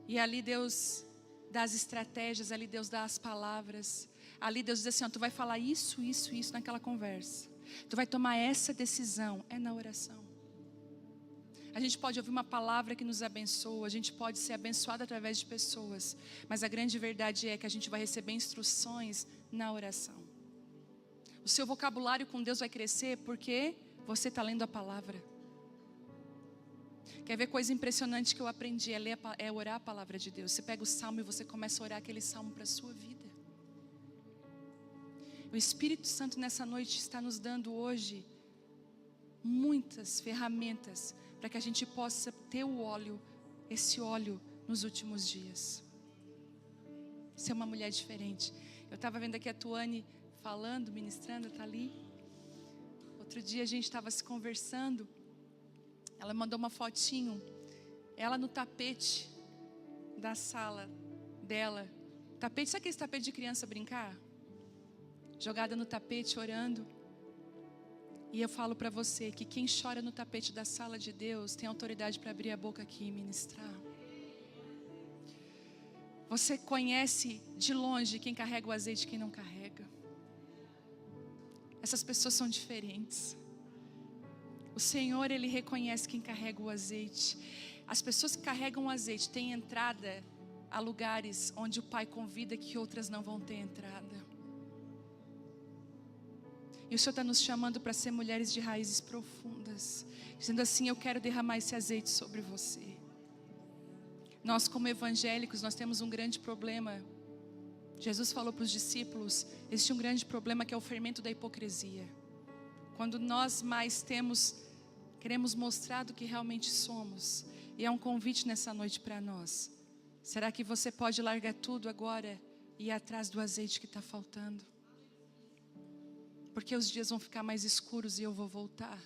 E ali Deus dá as estratégias, ali Deus dá as palavras. Ali Deus diz assim, tu vai falar isso naquela conversa. Tu vai tomar essa decisão, é na oração. A gente pode ouvir uma palavra que nos abençoa, a gente pode ser abençoado através de pessoas, mas a grande verdade é que a gente vai receber instruções na oração. O seu vocabulário com Deus vai crescer porque você está lendo a palavra. Quer ver coisa impressionante que eu aprendi? É orar a palavra de Deus. Você pega o salmo e você começa a orar aquele salmo para a sua vida. O Espírito Santo nessa noite está nos dando hoje muitas ferramentas para que a gente possa ter esse óleo nos últimos dias. Ser uma mulher diferente. Eu estava vendo aqui a Tuane falando, ministrando, está ali. Outro dia a gente estava se conversando. Ela mandou uma fotinho. Ela no tapete da sala dela. Tapete, sabe aquele tapete de criança brincar? Jogada no tapete, orando. E eu falo para você que quem chora no tapete da sala de Deus tem autoridade para abrir a boca aqui e ministrar. Você conhece de longe quem carrega o azeite e quem não carrega. Essas pessoas são diferentes. O Senhor, Ele reconhece quem carrega o azeite. As pessoas que carregam o azeite têm entrada a lugares onde o Pai convida que outras não vão ter entrada. E o Senhor está nos chamando para ser mulheres de raízes profundas. Dizendo assim, eu quero derramar esse azeite sobre você. Nós como evangélicos, nós temos um grande problema. Jesus falou para os discípulos, existe um grande problema que é o fermento da hipocrisia. Quando nós mais queremos mostrar do que realmente somos. E é um convite nessa noite para nós. Será que você pode largar tudo agora e ir atrás do azeite que está faltando? Porque os dias vão ficar mais escuros e eu vou voltar.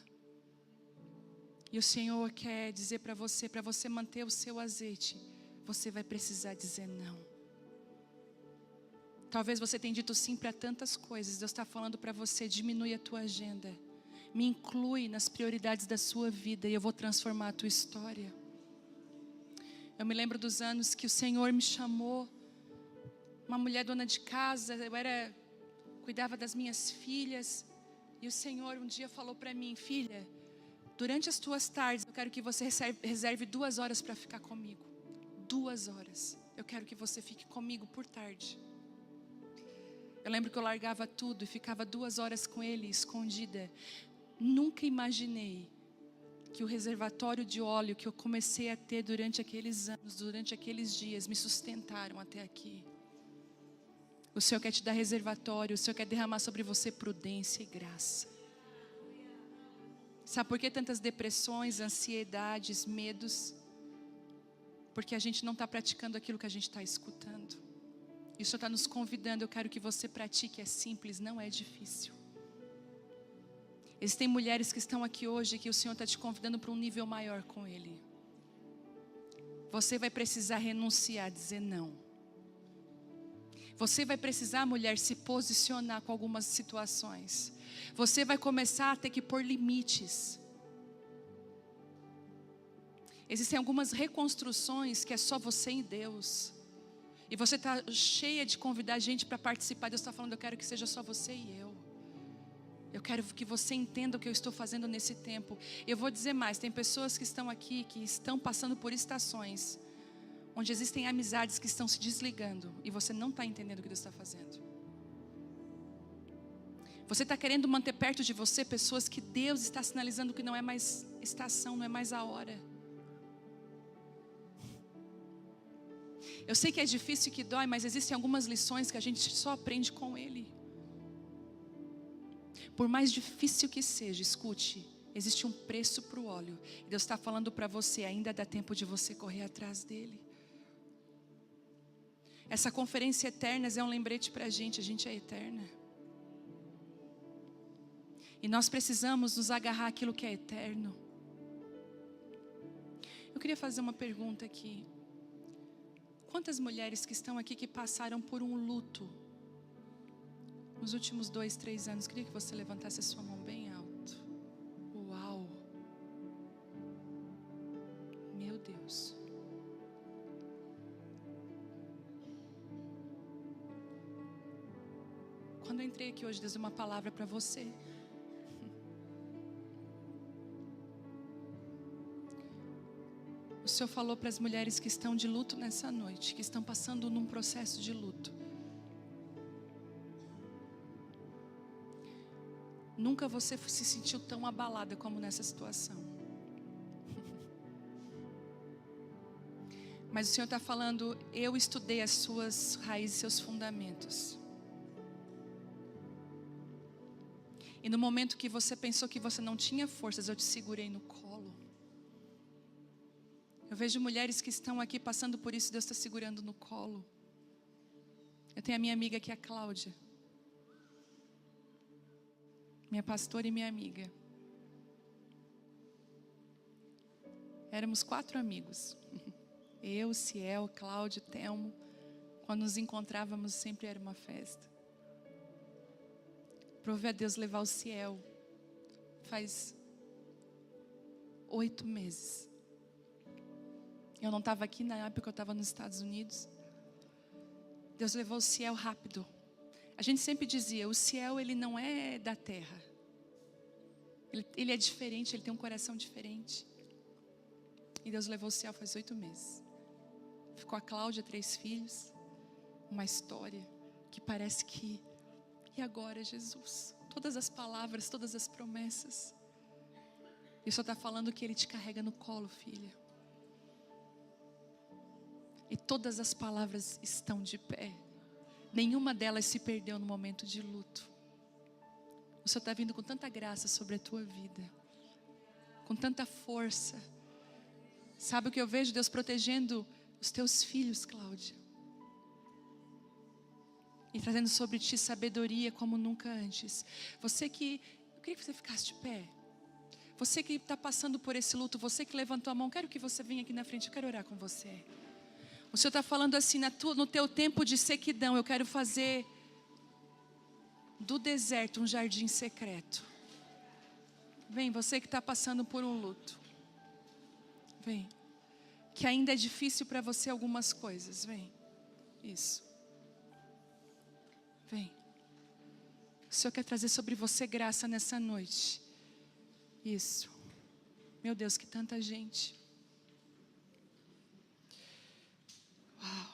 E o Senhor quer dizer para você manter o seu azeite, você vai precisar dizer não. Talvez você tenha dito sim para tantas coisas. Deus está falando para você: diminui a tua agenda, me inclui nas prioridades da sua vida e eu vou transformar a tua história. Eu me lembro dos anos que o Senhor me chamou, uma mulher dona de casa, cuidava das minhas filhas, e o Senhor um dia falou para mim: filha, durante as tuas tardes eu quero que você reserve 2 horas para ficar comigo. 2 horas, eu quero que você fique comigo por tarde. Eu lembro que eu largava tudo e ficava 2 horas com Ele, escondida. Nunca imaginei que o reservatório de óleo que eu comecei a ter durante aqueles anos, durante aqueles dias, me sustentaram até aqui. O Senhor quer te dar reservatório, o Senhor quer derramar sobre você prudência e graça. Sabe por que tantas depressões, ansiedades, medos? Porque a gente não está praticando aquilo que a gente está escutando. E o Senhor está nos convidando: eu quero que você pratique, é simples, não é difícil. Existem mulheres que estão aqui hoje que o Senhor está te convidando para um nível maior com Ele. Você vai precisar renunciar, dizer não. Você vai precisar, mulher, se posicionar com algumas situações. Você vai começar a ter que pôr limites. Existem algumas reconstruções que é só você e Deus. E você está cheia de convidar gente para participar. Deus está falando: eu quero que seja só você e eu. Eu quero que você entenda o que eu estou fazendo nesse tempo. Eu vou dizer mais: tem pessoas que estão aqui, que estão passando por estações onde existem amizades que estão se desligando, e você não está entendendo o que Deus está fazendo. Você está querendo manter perto de você pessoas que Deus está sinalizando que não é mais estação, não é mais a hora. Eu sei que é difícil e que dói, mas existem algumas lições que a gente só aprende com Ele. Por mais difícil que seja, escute, existe um preço para o óleo. E Deus está falando para você: ainda dá tempo de você correr atrás dele. Essa conferência Eternas é um lembrete para a gente é eterna. E nós precisamos nos agarrar àquilo que é eterno. Eu queria fazer uma pergunta aqui. Quantas mulheres que estão aqui que passaram por um luto nos últimos 2, 3 anos? Queria que você levantasse a sua mão bem alto. Uau! Meu Deus. Quando eu entrei aqui hoje, Deus deu uma palavra para você. O Senhor falou para as mulheres que estão de luto nessa noite, que estão passando num processo de luto. Nunca você se sentiu tão abalada como nessa situação. Mas o Senhor está falando: eu estudei as suas raízes, seus fundamentos. E no momento que você pensou que você não tinha forças, eu te segurei no colo. Eu vejo mulheres que estão aqui passando por isso, Deus está segurando no colo. Eu tenho a minha amiga aqui, a Cláudia. Minha pastora e minha amiga. Éramos 4 amigos. Eu, Ciel, Cláudio, Telmo. Quando nos encontrávamos sempre era uma festa. Provei a Deus levar o Ciel. Faz 8 meses. Eu não estava aqui na época, eu estava nos Estados Unidos. Deus levou o Ciel rápido. A gente sempre dizia: o Ciel, ele não é da terra. Ele é diferente, ele tem um coração diferente. E Deus levou o Ciel faz 8 meses. Ficou a Cláudia, 3 filhos. Uma história que parece que... E agora, Jesus? Todas as palavras, todas as promessas. E o Senhor está falando que Ele te carrega no colo, filha. E todas as palavras estão de pé. Nenhuma delas se perdeu no momento de luto. O Senhor está vindo com tanta graça sobre a tua vida, com tanta força. Sabe o que eu vejo? Deus protegendo os teus filhos, Cláudia, e trazendo sobre ti sabedoria como nunca antes. Você que... Eu queria que você ficasse de pé. Você que está passando por esse luto, você que levantou a mão, quero que você venha aqui na frente, eu quero orar com você. O O Senhor está falando assim, no teu tempo de sequidão, eu quero fazer do deserto um jardim secreto. Vem, você que está passando por um luto. Vem. Que ainda é difícil para você algumas coisas. Vem. Isso. Vem. O Senhor quer trazer sobre você graça nessa noite. Isso. Meu Deus, que tanta gente. Uau.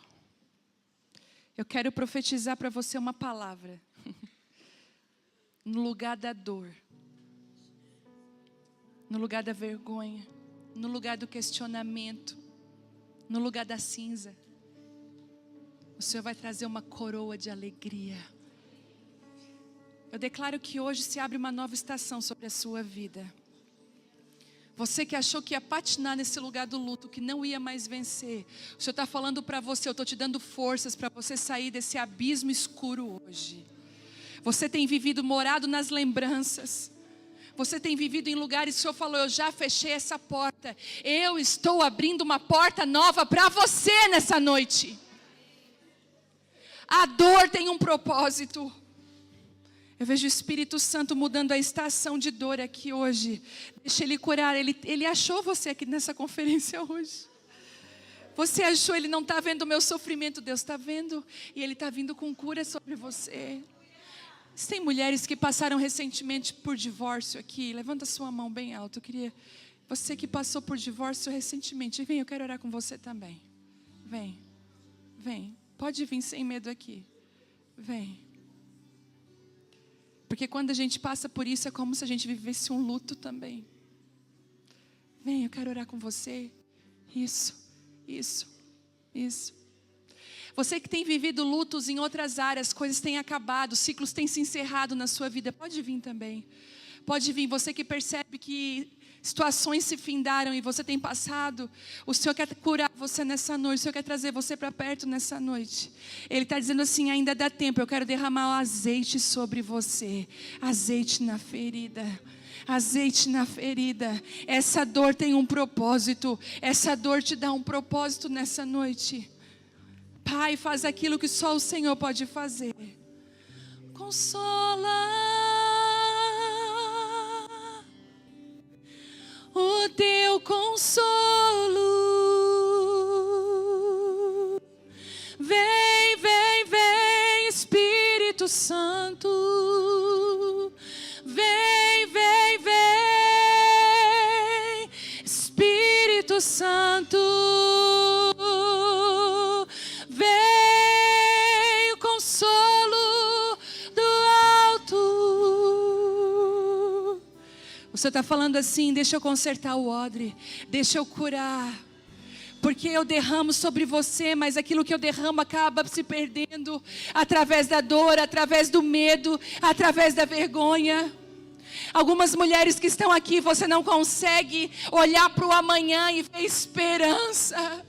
Eu quero profetizar para você uma palavra. No lugar da dor. No lugar da vergonha. No lugar do questionamento. No lugar da cinza. O Senhor vai trazer uma coroa de alegria. Eu declaro que hoje se abre uma nova estação sobre a sua vida. Você que achou que ia patinar nesse lugar do luto, que não ia mais vencer. O Senhor está falando para você, eu estou te dando forças para você sair desse abismo escuro hoje. Você tem vivido morado nas lembranças. Você tem vivido em lugares que o Senhor falou, eu já fechei essa porta. Eu estou abrindo uma porta nova para você nessa noite. A dor tem um propósito. Eu vejo o Espírito Santo mudando a estação de dor aqui hoje. Deixa Ele curar. Ele achou você aqui nessa conferência hoje. Você achou, Ele não está vendo o meu sofrimento. Deus está vendo. E Ele está vindo com cura sobre você. Tem mulheres que passaram recentemente por divórcio aqui. Levanta sua mão bem alto. Eu queria... Você que passou por divórcio recentemente. Vem, eu quero orar com você também. Vem. Vem. Pode vir sem medo aqui. Vem. Porque quando a gente passa por isso, é como se a gente vivesse um luto também. Vem, eu quero orar com você. Isso. Você que tem vivido lutos em outras áreas, coisas têm acabado, ciclos têm se encerrado na sua vida. Pode vir também. Pode vir, você que percebe que situações se findaram e você tem passado. O Senhor quer curar você nessa noite. O Senhor quer trazer você para perto nessa noite. Ele está dizendo assim, ainda dá tempo. Eu quero derramar o azeite sobre você. Azeite na ferida. Azeite na ferida. Essa dor tem um propósito. Essa dor te dá um propósito nessa noite. Pai, faz aquilo que só o Senhor pode fazer. Consola o teu consolo. Vem, vem, vem, Espírito Santo. Vem, vem, vem, Espírito Santo. Vem o consolo do alto. O Senhor está falando assim, deixa eu consertar o odre, deixa eu curar. Porque eu derramo sobre você, mas aquilo que eu derramo acaba se perdendo através da dor, através do medo, através da vergonha. Algumas mulheres que estão aqui, você não consegue olhar para o amanhã e ver esperança.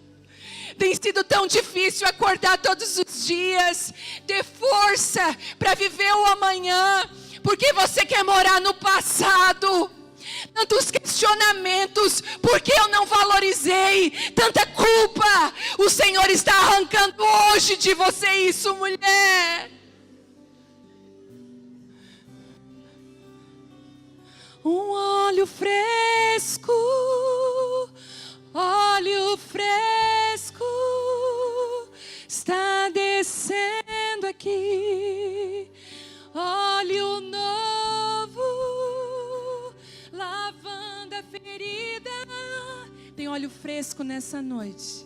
Tem sido tão difícil acordar todos os dias, ter força para viver o amanhã, porque você quer morar no passado. Tantos questionamentos, porque eu não valorizei, tanta culpa. O Senhor está arrancando hoje de você isso, mulher. Um óleo fresco, está descendo aqui. Óleo novo, lavando a ferida. Tem óleo fresco nessa noite.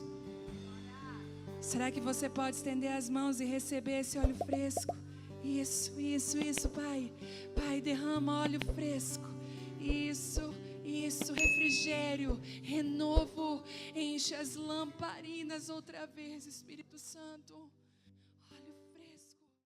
Será que você pode estender as mãos e receber esse óleo fresco? Isso, Pai. Pai, derrama óleo fresco. Isso, refrigério, renovo, enche as lamparinas outra vez, Espírito Santo. Óleo